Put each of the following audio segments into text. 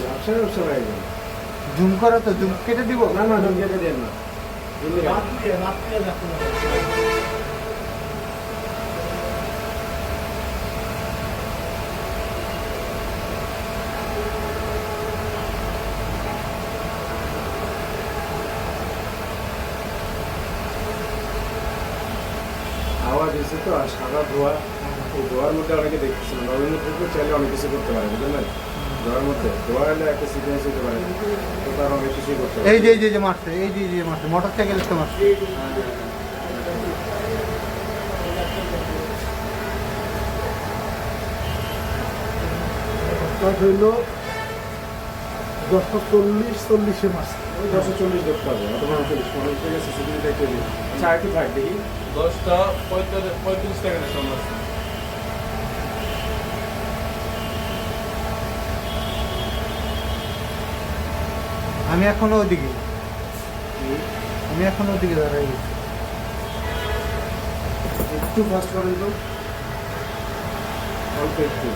ব্যবসা হয়ে গেল। জুম করো তো, জুম কেটে দিব। না না, জুম কেটে দেন না। আওয়াজ এসে তো আর সাদা ধোয়া, এই ধোয়ার মধ্যে অনেকে দেখতেছিলাম, ওর মধ্যে তো চাইলে অনেক কিছু করতে পারে, বুঝলেন? ধোয়ার মধ্যে ধোয়া হলে একটা সিগন্যাল হতে পারে, তো তার অনেক কিছুই করতে পারে। এই যে মারছে, এই যে মারছে, মোটর সাইকেল তো মারছে। হইল 10:40 মাস। ওই 10:40 ধরতে হবে, অথবা 39, 40 থেকে সিসিটিভি দেখতে দিই। আচ্ছা একটু থাক দেখি। 10:35 টাকা সময়। আমি এখনো ওদিকে দাঁড়াই গেছি। একটু ফাস্ট করেন তো, অল্প একটু।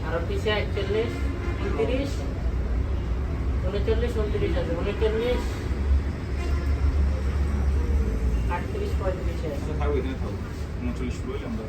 আর পিছে 41, 29, 39, 29 আছে, 39, 38, 35 আছে। থাকবো, এখানে থাকবো। 39 শুরু হইলে আমরা